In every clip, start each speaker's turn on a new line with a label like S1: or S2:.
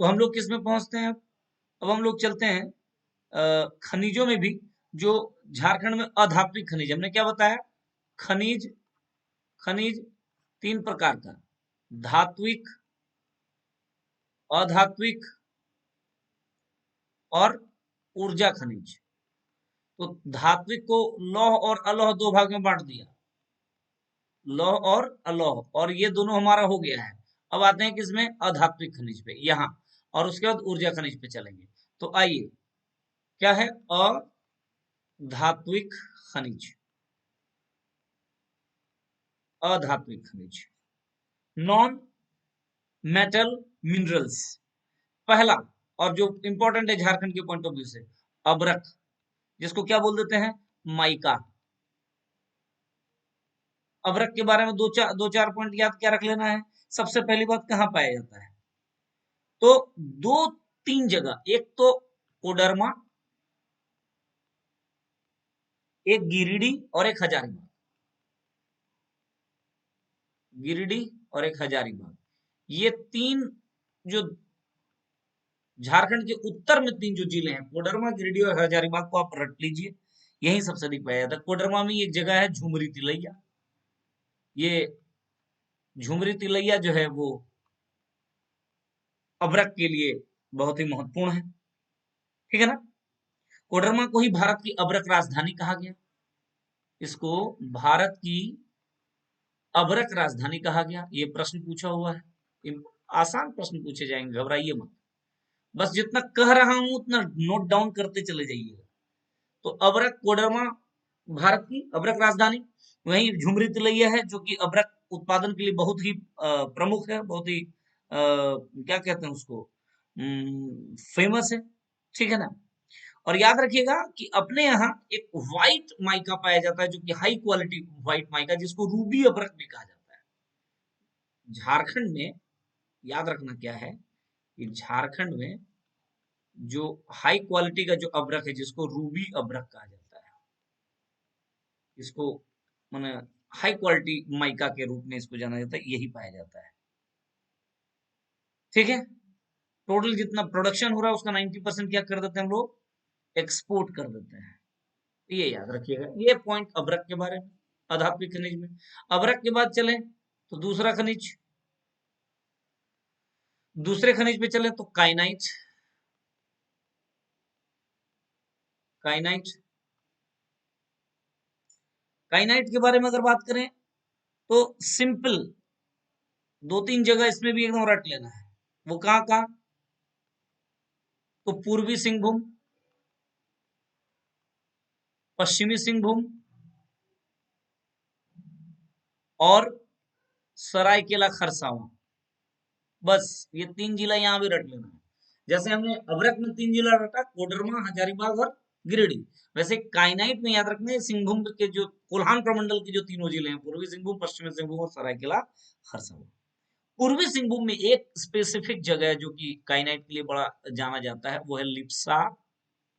S1: तो हम लोग किस में पहुंचते हैं अब हम लोग चलते हैं खनिजों में भी। जो झारखंड में अधात्विक खनिज, हमने क्या बताया, खनिज खनिज तीन प्रकार का, धात्विक, अधात्विक और ऊर्जा खनिज। तो धात्विक को लौह और अलौह दो भाग में बांट दिया, लौह और अलौह, और ये दोनों हमारा हो गया है। अब आते हैं किसमें, अधात्विक खनिज पे यहाँ, और उसके बाद ऊर्जा खनिज पे चलेंगे। तो आइए, क्या है, अधात्विक खनिज, अधात्विक खनिज, नॉन मेटल मिनरल्स। पहला, और जो इंपॉर्टेंट है झारखंड के पॉइंट ऑफ व्यू से, अब्रक, जिसको क्या बोल देते हैं, माइका। अब्रक के बारे में दो चार पॉइंट याद क्या रख लेना है। सबसे पहली बात, कहाँ पाया जाता है, तो दो तीन जगह, एक तो कोडरमा, एक गिरिडीह और एक हजारीबाग, गिरिडीह और एक हजारीबाग, ये तीन जो झारखंड के उत्तर में तीन जो जिले हैं, कोडरमा, गिरिडीह और हजारीबाग, को आप रट लीजिए, यही सबसे अधिक पाया जाता है। कोडरमा में एक जगह है झुमरी तिलैया, ये झुमरी तिलैया जो है वो अब्रक के लिए बहुत ही महत्वपूर्ण है, ठीक है ना। कोडरमा को ही भारत की अब्रक राजधानी कहा गया, इसको भारत की अब्रक राजधानी कहा गया। ये प्रश्न पूछा हुआ है, आसान प्रश्न पूछे जाएंगे, घबराइए मत, बस जितना कह रहा हूं उतना नोट डाउन करते चले जाइएगा। तो अब्रक, कोडरमा भारत की अब्रक राजधानी, वहीं झुमरी तिलैया है जो कि अब्रक उत्पादन के लिए बहुत ही प्रमुख है, बहुत ही क्या कहते हैं उसको, फेमस है, ठीक है ना। और याद रखिएगा कि अपने यहाँ एक व्हाइट माइका पाया जाता है, जो कि हाई क्वालिटी व्हाइट माइका, जिसको रूबी अब्रक भी कहा जाता है। झारखंड में याद रखना क्या है कि झारखंड में जो हाई क्वालिटी का जो अब्रक है, जिसको रूबी अब्रक कहा जाता है, इसको माने हाई क्वालिटी माइका के रूप में इसको जाना जाता है, यही पाया जाता है, ठीक है। टोटल जितना प्रोडक्शन हो रहा है उसका 90% क्या कर देते हैं हम लोग, एक्सपोर्ट कर देते हैं। ये याद रखिएगा, ये पॉइंट अब्रक के बारे में, अधात्विक खनिज में। अब्रक के बाद चले तो दूसरा खनिज, दूसरे खनिज पे चले तो काइनाइट, काइनाइट, काइनाइट के बारे में अगर बात करें तो सिंपल दो तीन जगह इसमें भी एकदम रट लेना है। वो कहाँ कहाँ, तो पूर्वी सिंहभूम, पश्चिमी सिंहभूम और सरायकेला खरसावां, बस ये तीन जिला यहाँ भी रट लेना है। जैसे हमने अभ्रक में तीन जिला रटा, कोडरमा, हजारीबाग और गिरिडीह, वैसे काइनाइट में याद रखना है सिंहभूम के जो कोल्हान प्रमंडल के जो तीनों जिले हैं, पूर्वी सिंहभूम, पश्चिमी सिंहभूम और सरायकेला खरसावां। पूर्वी सिंहभूम में एक स्पेसिफिक जगह है जो कि काइनाइट के लिए बड़ा जाना जाता है, वो है लिप्सा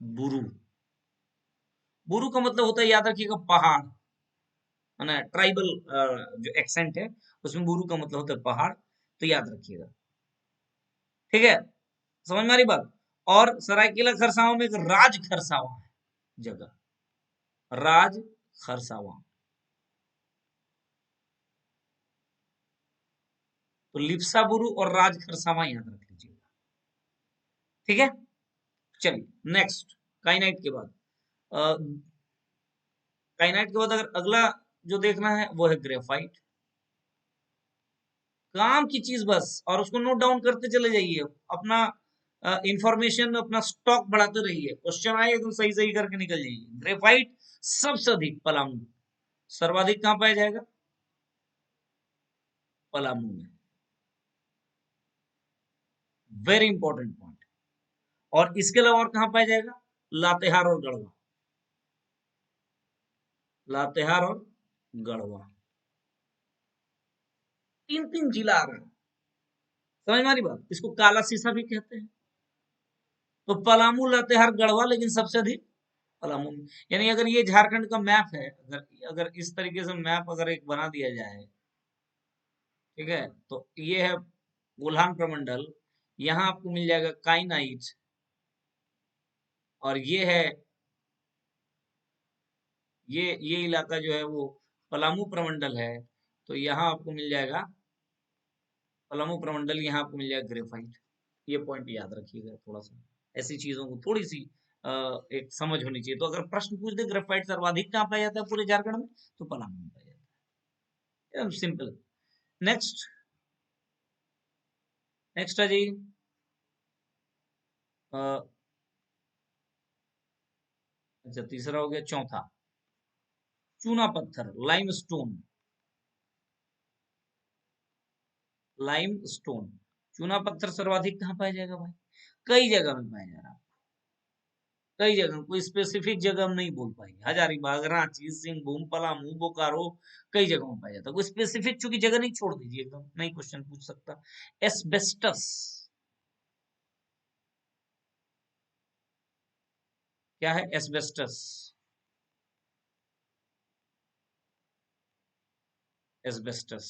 S1: बुरु। बुरु का मतलब होता है, याद रखिएगा, पहाड़, है ना, ट्राइबल जो एक्सेंट है उसमें बुरु का मतलब होता है पहाड़, तो याद रखिएगा, ठीक है, समझ में आ रही बात। और सरायकेला खरसावां में एक राज खरसावां है जगह, राज खरसावां। तो लिप्सा बुरु और राज खरसावां याद रख लीजिएगा, ठीक है। चलिए नेक्स्ट, काइनाइट के बाद काइनाइट के बाद अगर अगला जो देखना है वो है ग्रेफाइट। काम की चीज बस, और उसको नोट डाउन करते चले जाइए, अपना इंफॉर्मेशन, अपना स्टॉक बढ़ाते रहिए, क्वेश्चन आए एकदम सही सही करके निकल जाइए। ग्रेफाइट सबसे अधिक पलामू, सर्वाधिक कहाँ पाया जाएगा, पलामू में, वेरी इंपॉर्टेंट पॉइंट। और इसके अलावा और कहाँ पाया जाएगा, लातेहार और गढ़वा, लातेहार और गढ़वा, तीन तीन जिला आ रहा है, समझ में आ रही बात। इसको काला शीशा भी कहते हैं। तो पलामू, लातेहार, गढ़वा, लेकिन सबसे अधिक पलामू में। यानी अगर ये झारखंड का मैप है, अगर अगर इस तरीके से मैप अगर एक बना दिया जाए, ठीक है, तो ये है कोल्हान प्रमंडल, यहाँ आपको मिल जाएगा काइनाइट, और ये है, ये इलाका जो है वो पलामू प्रमंडल है, तो यहाँ आपको मिल जाएगा पलामू प्रमंडल, यहाँ आपको मिल जाएगा ग्रेफाइट। ये पॉइंट याद रखिएगा, थोड़ा सा ऐसी चीजों को थोड़ी सी एक समझ होनी चाहिए। तो अगर प्रश्न पूछ दे ग्रेफाइट सर्वाधिक कहाँ पाया जाता है पूरे झारखंड में, तो पलामू में पाया जाता है, एकदम सिंपल। नेक्स्ट, नेक्स्ट है जी अच्छा तीसरा हो गया, चौथा चूना पत्थर, लाइमस्टोन। लाइमस्टोन, चूना पत्थर सर्वाधिक कहाँ पाया जाएगा भाई? कई जगह में पाया जा रहा है, कई जगह, कोई स्पेसिफिक जगह हम नहीं बोल पाएंगे। हजारीबाग, रांची, सिंहभूम, पलामू, बोकारो, कई जगहों में पाया जाता है। कोई स्पेसिफिक चूंकि जगह नहीं, छोड़ दीजिए, एकदम नहीं क्वेश्चन पूछ सकता। एस्बेस्टस, क्या है एस्बेस्टस? एस्बेस्टस,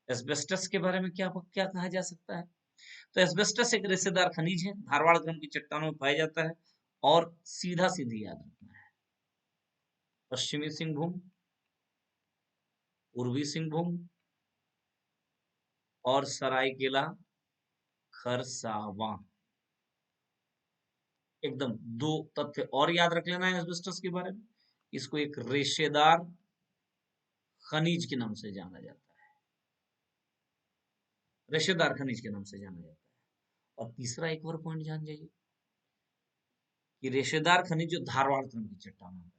S1: एस्बेस्टस के बारे में क्या क्या कहा जा सकता है? तो एस्बेस्टस एक रेशेदार खनिज है, धारवाड़ क्रम की चट्टानों में पाया जाता है, और सीधा सीधी याद रखना है, पश्चिमी सिंहभूम, पूर्वी सिंहभूम और सरायकेला खरसावां। एकदम दो तथ्य और याद रख लेना है एस्बेस्टस के बारे में, इसको एक रेशेदार खनिज के नाम से जाना जाता है, रेशेदार खनिज के नाम से जाना जाता है। और तीसरा एक और पॉइंट जान जाइए कि रेशेदार खनिज जो धारवाड़ क्रम की चट्टानों में,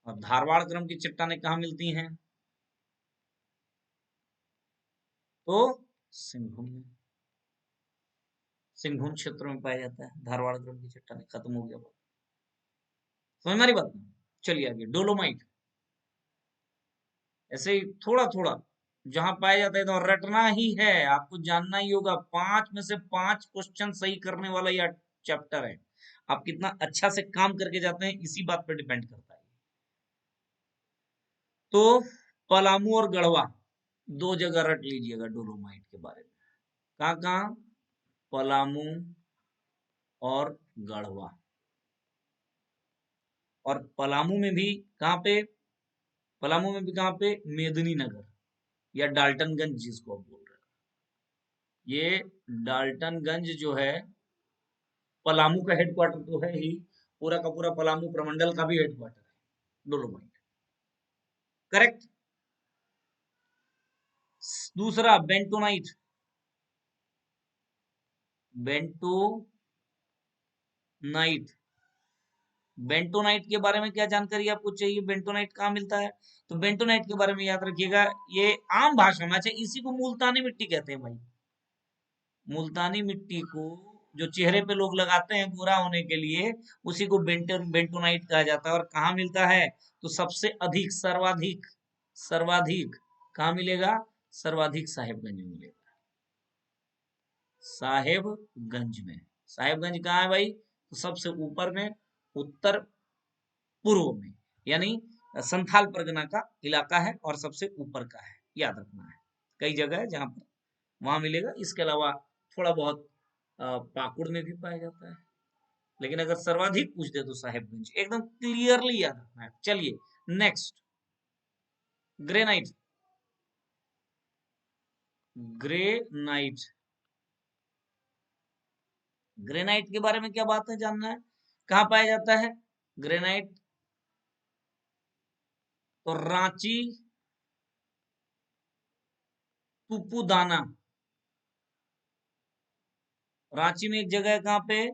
S1: और धारवाड़ क्रम की चट्टानें कहाँ मिलती हैं? तो सिंहभूम में, सिंहभूम क्षेत्र में पाया जाता है धारवाड़ क्रम की चट्टानें। खत्म हो गया बात, समझ मारी बात नहीं? चलिए आगे, डोलोमाइट, ऐसे ही थोड़ा थोड़ा जहां पाया जाता है, तो रटना ही है, आपको जानना ही होगा। 5 में से 5 क्वेश्चन सही करने वाला यह चैप्टर है। आप कितना अच्छा से काम करके जाते हैं इसी बात पर डिपेंड करता है। तो पलामू और गढ़वा, दो जगह रट लीजिएगा डोलोमाइट के बारे में। कहाँ कहाँ? पलामू और गढ़वा। और पलामू में भी कहाँ पे? पलामू में भी कहाँ पे? मेदिनीनगर या डाल्टनगंज जिसको आप बोल रहे हैं। ये डाल्टनगंज जो है पलामू का हेडक्वार्टर तो है ही, पूरा का पूरा पलामू प्रमंडल का भी हेडक्वार्टर है डोलोमाइट। करेक्ट। दूसरा बेंटोनाइट, बेंटोनाइट, बेंटोनाइट के बारे में क्या जानकारी आपको चाहिए? बेंटोनाइट कहाँ मिलता है? तो बेंटोनाइट के बारे में याद रखिएगा, ये आम भाषा में, अच्छा इसी को मुल्तानी मिट्टी कहते हैं भाई। मुल्तानी मिट्टी को जो चेहरे पे लोग लगाते हैं गोरा होने के लिए, उसी को बेंटोनाइट कहा जाता है। और कहाँ मिलता है? तो सबसे अधिक, सर्वाधिक, सर्वाधिक कहाँ मिलेगा? सर्वाधिक साहेबगंज में मिलेगा, साहेबगंज में। साहेबगंज कहाँ है भाई? तो सबसे ऊपर में, उत्तर पूर्व में, यानी संथाल परगना का इलाका है और सबसे ऊपर का है, याद रखना है। कई जगह है जहां पर वहां मिलेगा, इसके अलावा थोड़ा बहुत पाकुड़ में भी पाया जाता है, लेकिन अगर सर्वाधिक पूछ दे तो साहेबगंज, एकदम क्लियरली याद रखना है। चलिए नेक्स्ट, ग्रेनाइट, ग्रेनाइट, ग्रेनाइट के बारे में क्या बात है जानना है? कहाँ पाया जाता है ग्रेनाइट? तो रांची, तुपुदाना, रांची में एक जगह है कहाँ पे?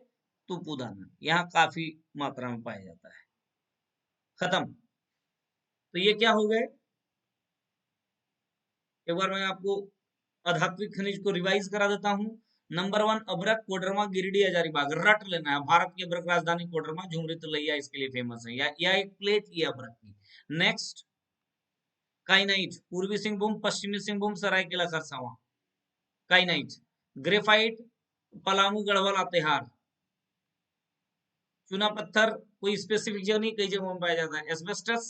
S1: तुपुदाना, यहाँ काफी मात्रा में पाया जाता है। खत्म। तो ये क्या हो गए? एक बार मैं आपको अधात्विक खनिज को रिवाइज करा देता हूँ। नंबर 1 अभ्रक, कोडरमा, गिरिडीह, हजारीबाग, रट लेना है। भारत की अभ्रक राजधानी कोडरमा, झुमरी तलैया इसके लिए फेमस है, या एक प्लेट ये अभ्रक की। नेक्स्ट, काइनाइट, पूर्वी सिंहभूम, पश्चिमी सिंहभूम, सरायकेला खरसावां, काइनाइट। ग्रेफाइट, पलामू, गढ़वा, लातेहार। चूना पत्थर कोई स्पेसिफिक जगह नहीं, कई जगहों में पाया जाता है। Asbestos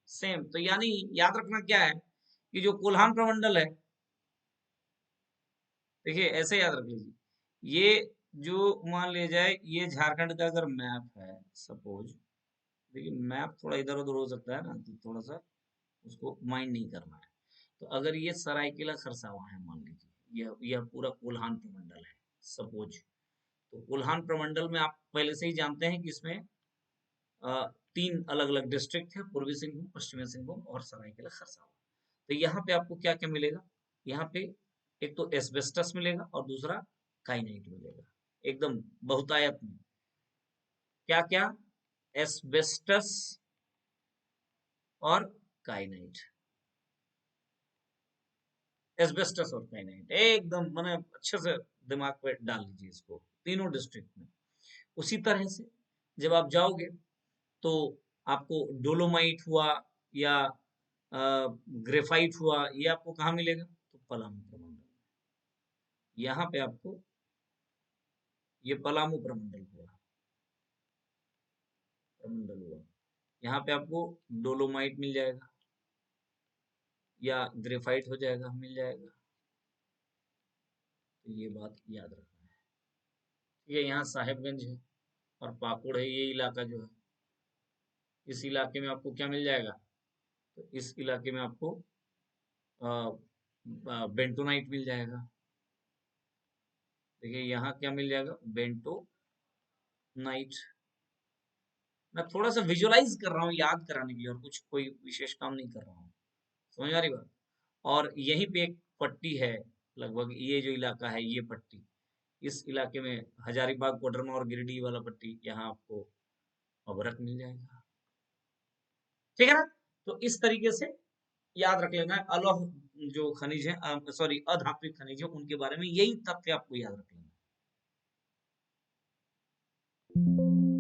S1: same. तो यानी, याद रखना क्या है कि जो कोल्हान प्रमंडल है, देखिए ऐसे याद रख लीजिए, ये जो मान लिया जाए ये झारखंड का अगर मैप है सपोज, देखिए मैप थोड़ा इधर उधर हो सकता है ना, तो थोड़ा सा उसको माइंड नहीं करना है। तो अगर ये सरायकेला खरसावां है मान लीजिए, यह पूरा कोल्हान प्रमंडल है सपोज, तो कोल्हान प्रमंडल में आप पहले से ही जानते हैं कि इसमें अ, 3 अलग-अलग डिस्ट्रिक्ट है, पूर्वी सिंहभूम, पश्चिमी सिंहभूम और सरायकेला खरसावां। तो यहाँ पे आपको क्या-क्या मिलेगा? यहाँ पे एक तो एस्बेस्टस मिलेगा और दूसरा काइनाइट मिलेगा, एकदम बहुतायत में। क्या-क्या? एस्बेस्टस और काइनाइट। एस्बेस्टस और काइनाइट एकदम माने अच्छे से दिमाग पे डाल लीजिए इसको, तीनों डिस्ट्रिक्ट में। उसी तरह से जब आप जाओगे तो आपको डोलोमाइट हुआ या ग्रेफाइट हुआ, ये आपको कहाँ मिलेगा? तो पलामू प्रमंडल। यहाँ पे आपको ये पलामू प्रमंडल हुआ, यहाँ पे आपको डोलोमाइट मिल जाएगा या ग्रेफाइट हो जाएगा, मिल जाएगा। तो ये बात याद रखना है। ये यहाँ साहेबगंज है और पाकुड़ है, ये इलाका जो है, इस इलाके में आपको क्या मिल जाएगा? तो इस इलाके में आपको बेंटोनाइट मिल जाएगा। देखिए यहाँ क्या मिल जाएगा? बेंटोनाइट। मैं थोड़ा सा विजुअलाइज कर रहा हूँ याद कराने के लिए, और कुछ कोई विशेष काम नहीं कर रहा हूँ। समझ आ रही बात? और यहीं पे एक पट्टी है, लगभग ये जो इलाका है ये पट्टी, इस इलाके में हजारीबाग, कोडरमा और गिरिडीह वाला पट्टी, यहाँ आपको अभ्रक मिल जाएगा। ठीक है ना? तो इस तरीके से याद रख लेना है। अलौह जो खनिज है, सॉरी अधात्विक खनिज है, उनके बारे में यही तथ्य आपको याद रख लेना है।